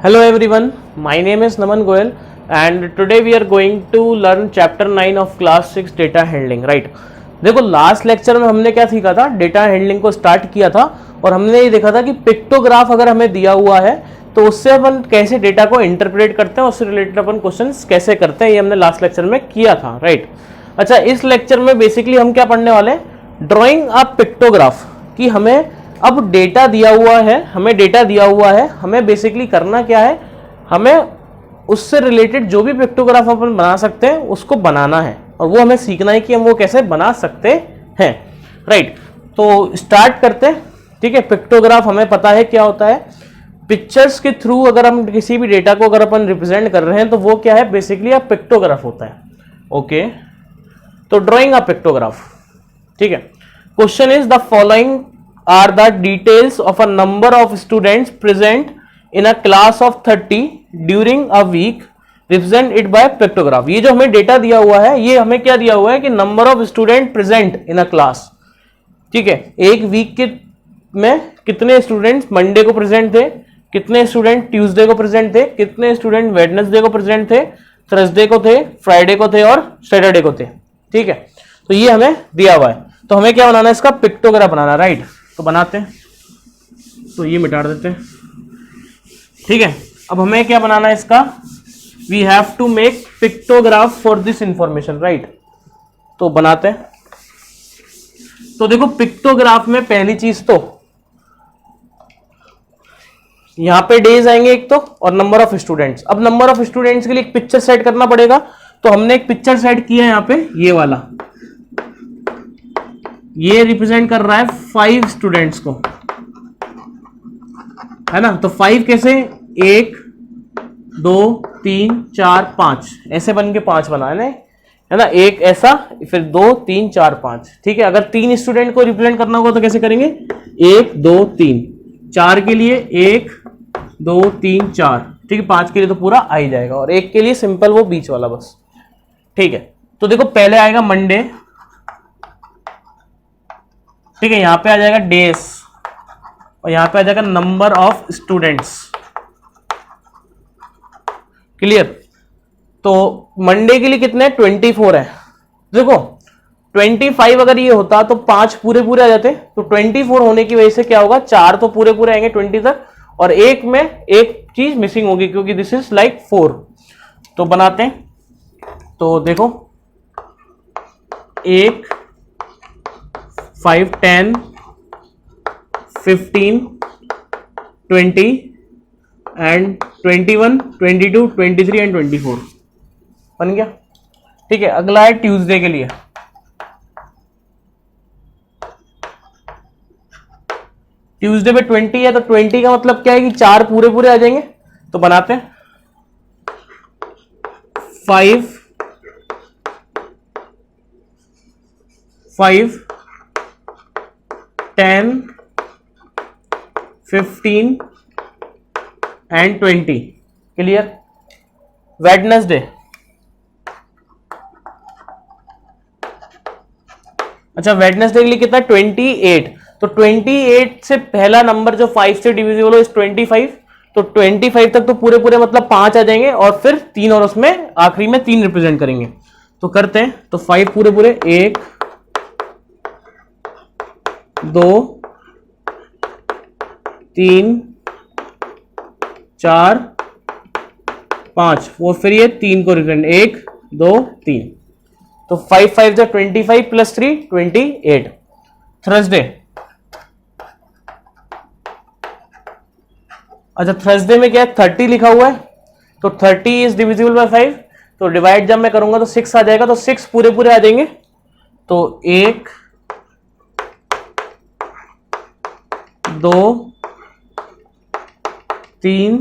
Hello everyone, my name is Naman Goyal and today we are going to learn chapter 9 of class 6 data handling, right? देखो last lecture में हमने क्या सीखा था, data handling को start किया था और हमने ये देखा था कि पिक्टोग्राफ अगर हमें दिया हुआ है तो उससे अपन कैसे डेटा को इंटरप्रेट करते हैं, उससे रिलेटेड अपन क्वेश्चंस कैसे करते हैं, ये हमने लास्ट लेक्चर में किया था, राइट? अच्छा, इस लेक्चर में बेसिकली हम क्या पढ़ने वाले हैं, ड्रॉइंग अ पिक्टोग्राफ, कि हमें अब डेटा दिया हुआ है, हमें बेसिकली करना क्या है, हमें उससे रिलेटेड जो भी पिक्टोग्राफ अपन बना सकते हैं उसको बनाना है और वो हमें सीखना है कि हम वो कैसे बना सकते हैं, राइट? तो स्टार्ट करते हैं, ठीक है। पिक्टोग्राफ हमें पता है क्या होता है, पिक्चर्स के थ्रू अगर हम किसी भी डेटा को अगर अपन रिप्रेजेंट कर रहे हैं तो वो क्या है, बेसिकली अ पिक्टोग्राफ होता है, ओके। तो ड्रॉइंग अ पिक्टोग्राफ, ठीक है। Question is the following are the details of a number of students present in a class of 30 during a week, represent it by pictograph। ये जो हमें डेटा दिया हुआ है, ये हमें क्या दिया हुआ है कि number of student present in a class, ठीक है। एक वीक के में कितने स्टूडेंट्स मंडे को प्रेजेंट थे, कितने स्टूडेंट ट्यूसडे को प्रेजेंट थे, कितने स्टूडेंट वेडनेसडे को प्रेजेंट थे, थर्सडे को थे, फ्राइडे को थे और सैटरडे को थे, ठीक है। तो ये हमें दिया हुआ है, तो हमें क्या बनाना है, इसका पिक्टोग्राफ बनाना, राइट? तो बनाते हैं, तो ये मिटा देते हैं, ठीक है। अब हमें क्या बनाना है इसका, we have to make pictograph for this information, right? तो बनाते हैं। तो देखो पिक्टोग्राफ में पहली चीज तो यहां पे डेज आएंगे एक तो, और नंबर ऑफ स्टूडेंट्स। अब नंबर ऑफ स्टूडेंट्स के लिए एक पिक्चर सेट करना पड़ेगा, तो हमने एक पिक्चर सेट किया है यहां पे, ये वाला, ये रिप्रेजेंट कर रहा है 5 स्टूडेंट्स को, है ना? तो 5 कैसे, 1 2 3 4 5 ऐसे बन के 5 बनाने, है ना? एक ऐसा, फिर 2 3 4 5, ठीक है। अगर 3 स्टूडेंट को रिप्रेजेंट करना होगा तो कैसे करेंगे, 1 2 3, 4 के लिए 1 2 3 4, ठीक है। 5 के लिए तो पूरा आ ही जाएगा, और 1 के लिए सिंपल वो बीच वाला बस, ठीक है। तो देखो पहले आएगा मंडे, ठीक है, यहां पे आ जाएगा डेज और यहां पे आ जाएगा नंबर ऑफ स्टूडेंट्स, क्लियर? तो मंडे के लिए कितने, 24 है। देखो 25 अगर ये होता तो 5 पूरे पूरे आ जाते, तो 24 होने की वजह से क्या होगा, 4 तो पूरे पूरे आएंगे 20 तक, और एक में एक चीज मिसिंग होगी क्योंकि दिस इज लाइक 4। तो बनाते हैं, तो देखो 1 5 10 15 20 एंड 21 22 23 एंड 24 बन गया, ठीक है। अगला है ट्यूसडे के लिए, ट्यूसडे पे 20 है, तो 20 का मतलब क्या है कि 4 पूरे पूरे आ जाएंगे। तो बनाते हैं 5 5 10 15 एंड 20, क्लियर? वेडनेसडे, अच्छा वेडनेसडे के लिए कितना, 28। तो 28 से पहला नंबर जो 5 से डिविजिबल हो इस 25, तो 25 तक तो पूरे पूरे मतलब 5 आ जाएंगे, और फिर 3 और उसमें आखिरी में 3 रिप्रेजेंट करेंगे। तो करते हैं, तो 5 पूरे पूरे, 1 2 3 4 5, वो फिर ये 3 को रिप्रेजेंट, 1 2 3, तो 5 5 जो 25 प्लस 3 28। थर्सडे, अच्छा थर्सडे में क्या है, 30 लिखा हुआ है, तो 30 इज डिविजिबल बाय 5, तो डिवाइड जब मैं करूंगा तो 6 आ जाएगा, तो 6 पूरे पूरे आ जाएंगे, तो 1 2 3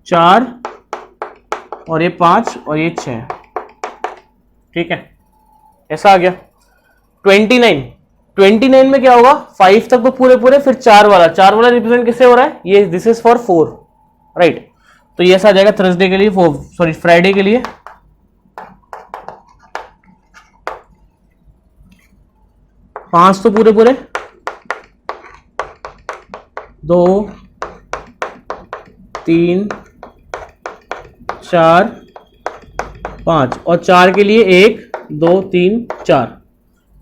4 और ये 5 और ये 6, ठीक है। ऐसा आ गया। 29 में क्या होगा, 5 तक तो पूरे पूरे, फिर 4 वाला रिप्रेजेंट किससे हो रहा है, ये दिस इज फॉर 4, राइट? तो ये ऐसा आ जाएगा थर्सडे के लिए, सॉरी फ्राइडे के लिए। 5 तो पूरे पूरे, 2 3 4 5 और 4 के लिए 1 2 3 4।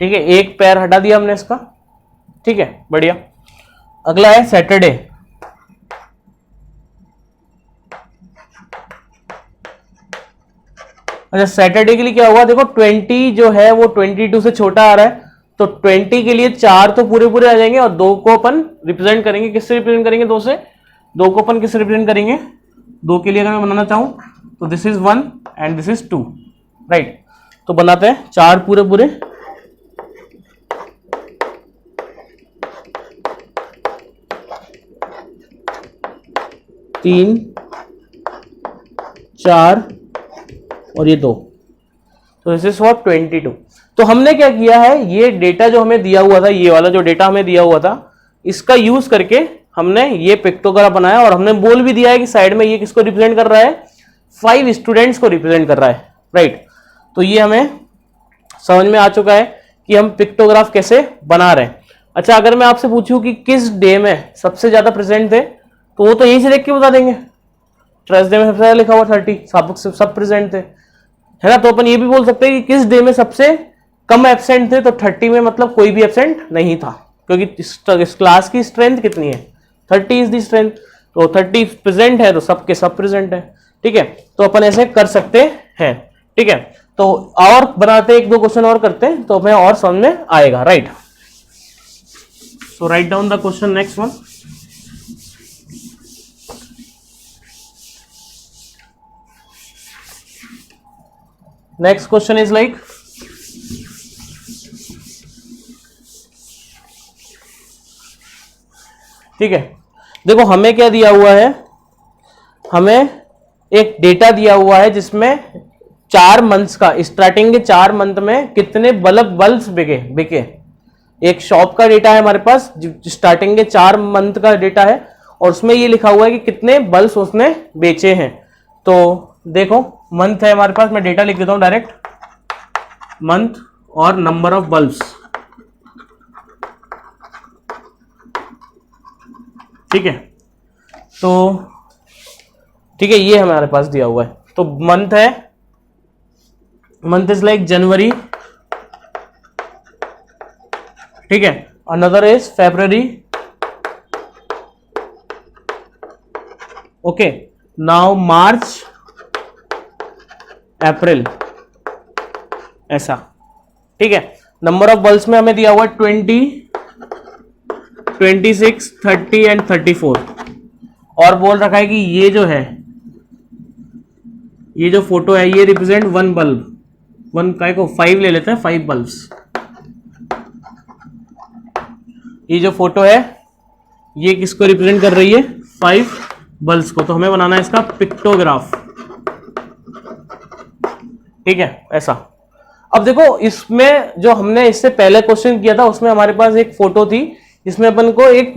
ठीक है, एक पैर हटा दिया हमने इसका। ठीक है, बढ़िया। अगला है सैटरडे। अच्छा, सैटरडे के लिए क्या हुआ, देखो 20 जो है वो 22 से छोटा आ रहा है, तो 20 के लिए 4 तो पूरे पूरे आ जाएंगे और 2 को अपन रिप्रेजेंट करेंगे। किससे रिप्रेजेंट करेंगे? 2 से। 2 को अपन किससे रिप्रेजेंट करेंगे? 2 के लिए अगर मैं बनाना चाहूं तो this is 1 and this is 2, right. तो बनाते हैं 4 पूरे पूरे, 3 4 और ये 2, तो दिस इज फॉर 22। तो हमने क्या किया है, ये डेटा जो हमें दिया हुआ था, ये वाला जो डेटा हमें दिया हुआ था, इसका यूज करके हमने ये पिक्टोग्राफ बनाया और हमने बोल भी दिया है कि साइड में ये किसको रिप्रेजेंट कर रहा है, 5 स्टूडेंट्स को रिप्रेजेंट कर रहा है, राइट। तो ये हमें समझ में आ चुका है कि हम पिक्टोग्राफ कैसे बना रहे हैं। अच्छा, अगर मैं आपसे पूछूं कि किस डे में सबसे ज्यादा प्रेजेंट थे, तो वो तो यहीं से देख के बता देंगे। थर्सडे में सबसे ज्यादा लिखा हुआ 30, सब प्रेजेंट थे, है ना। तो अपन ये भी बोल सकते हैं कि किस डे में सबसे कम एब्सेंट थे, तो 30 में मतलब कोई भी एब्सेंट नहीं था, क्योंकि इस क्लास की स्ट्रेंथ कितनी है, 30 इज दी स्ट्रेंथ। तो 30 प्रेजेंट है तो सबके सब प्रेजेंट है। ठीक है, तो अपन ऐसे कर सकते हैं। ठीक है, तो और बनाते एक दो क्वेश्चन और करते हैं तो हमें और समझ में आएगा, right. So write down the question, next one. Next question is like, ठीक है, देखो हमें क्या दिया हुआ है, हमें एक डेटा दिया हुआ है जिसमें 4 मंथ्स का, स्टार्टिंग के 4 मंथ में कितने बल्ब्स बिके। एक शॉप का डेटा है हमारे पास, स्टार्टिंग के 4 मंथ का डेटा है और उसमें ये लिखा हुआ है कि कितने बल्ब्स उसने बेचे हैं। तो देखो मंथ है हमारे पास, मैं डेटा लिख देता हूं डायरेक्ट, मंथ और नंबर ऑफ बल्ब्स। ठीक है, तो ठीक है, ये हमारे पास दिया हुआ है। तो मंथ है, मंथ इज लाइक जनवरी, ठीक है, another is February. Okay, now March, April, ऐसा। ठीक है, नंबर ऑफ बल्ब्स में हमें दिया हुआ है 20, 26, 30 एंड 34 और बोल रखा है कि ये जो है, ये जो फोटो है ये रिप्रेजेंट 1 बल्ब, 1 काय को 5 ले लेते हैं, 5 बल्ब्स। ये जो फोटो है ये किसको रिप्रेजेंट कर रही है, 5 बल्ब्स को। तो हमें बनाना है इसका पिक्टोग्राफ। ठीक है, ऐसा। अब देखो इसमें जो हमने इससे पहले क्वेश्चन किया था उसमें हमारे पास एक फोटो थी जिसमें अपन को एक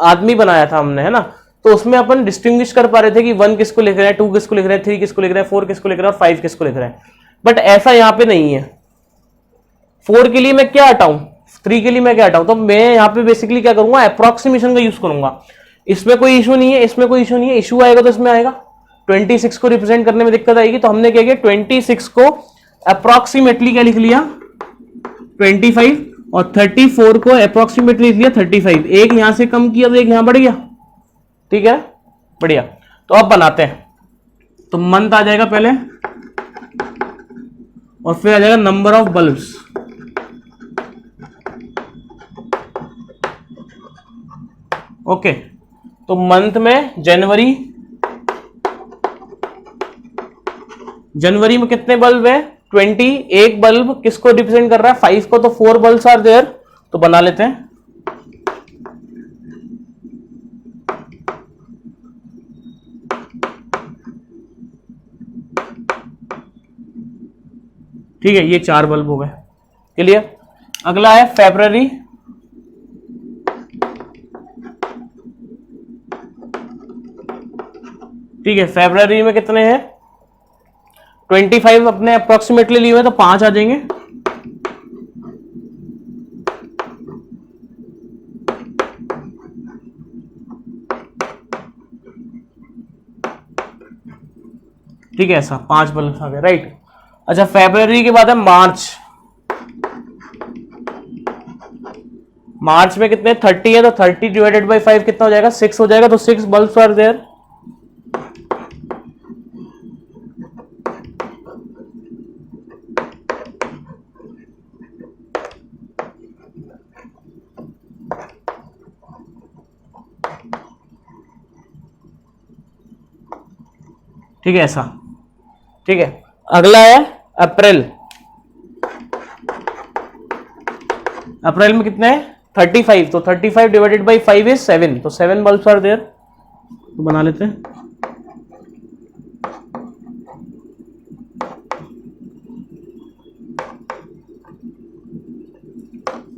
आदमी बनाया था हमने, है ना। तो उसमें अपन डिस्टिंग्विश कर पा रहे थे कि 1 किसको लिख रहे हैं, 2 किसको लिख रहे हैं, 3 किसको लिख रहे हैं, 4 किसको लिख रहे हैं और 5 किसको लिख रहे हैं। बट ऐसा यहाँ पे नहीं है। 4 के लिए मैं क्या हटाऊं, 3 के लिए मैं क्या हटाऊं, तो मैं यहाँ पे बेसिकली क्या करूंगा, अप्रोक्सीमेशन का यूज करूंगा। इसमें कोई इशू नहीं है, इसमें कोई इशू नहीं है। इशू आएगा तो इसमें आएगा, 26 को रिप्रेजेंट करने में दिक्कत आएगी। तो हमने क्या किया, 26 को अप्रोक्सीमेटली क्या लिख लिया, 25 और 34 को अप्रोक्सीमेटली लिख लिया 35। एक यहां से कम किया तो एक यहां बढ़ गया। ठीक है, बढ़िया। तो अब बनाते हैं, तो मंथ आ जाएगा पहले और फिर आ जाएगा नंबर ऑफ बल्ब्स। ओके, तो मंथ में जनवरी, जनवरी में कितने बल्ब है, 20। एक बल्ब किसको रिप्रेजेंट कर रहा है, 5 को। तो 4 बल्ब्स आर देयर, तो बना लेते हैं। ठीक है, ये 4 बल्ब हो गए, क्लियर। अगला है फेब्रुअरी। ठीक है, फेब्रुअरी में कितने हैं, 25 अपने अप्रोक्सीमेटली लिए हुए, तो 5 आ जाएंगे। ठीक है, ऐसा 5 बल्ब आ गए, राइट। अच्छा, फरवरी के बाद है मार्च। मार्च में कितने 30 है, तो 30 डिवाइडेड बाई 5 कितना हो जाएगा, 6 हो जाएगा, तो 6 बल्ब्स आर देयर। ठीक है, ऐसा। ठीक है, अगला है अप्रैल। अप्रैल में कितने हैं 35, तो 35 डिवाइडेड बाई 5 इज 7, तो 7 बल्ब्स आर देयर। तो बना लेते हैं।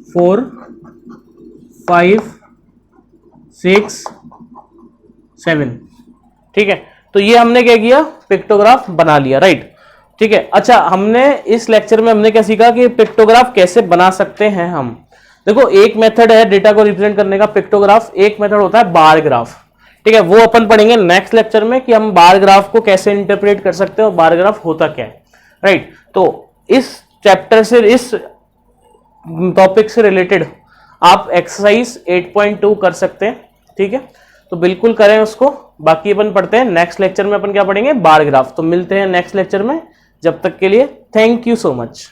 फोर, 5, 6, 7। ठीक है, तो ये हमने क्या किया, पिक्टोग्राफ बना लिया, राइट। ठीक है, अच्छा, हमने इस लेक्चर में हमने क्या सीखा कि पिक्टोग्राफ कैसे बना सकते हैं हम। देखो, एक मेथड है डेटा को रिप्रेजेंट करने का पिक्टोग्राफ, एक मेथड होता है बार ग्राफ। ठीक है, वो अपन पढ़ेंगे नेक्स्ट लेक्चर में कि हम बार ग्राफ को कैसे इंटरप्रेट कर सकते हैं और बार ग्राफ होता क्या है, राइट। तो इस चैप्टर से, इस टॉपिक से रिलेटेड आप एक्सरसाइज 8.2 कर सकते हैं। ठीक है, तो बिल्कुल करें उसको। बाकी अपन पढ़ते हैं नेक्स्ट लेक्चर में, अपन क्या पढ़ेंगे, बार ग्राफ। तो मिलते हैं नेक्स्ट लेक्चर में, जब तक के लिए थैंक यू सो मच।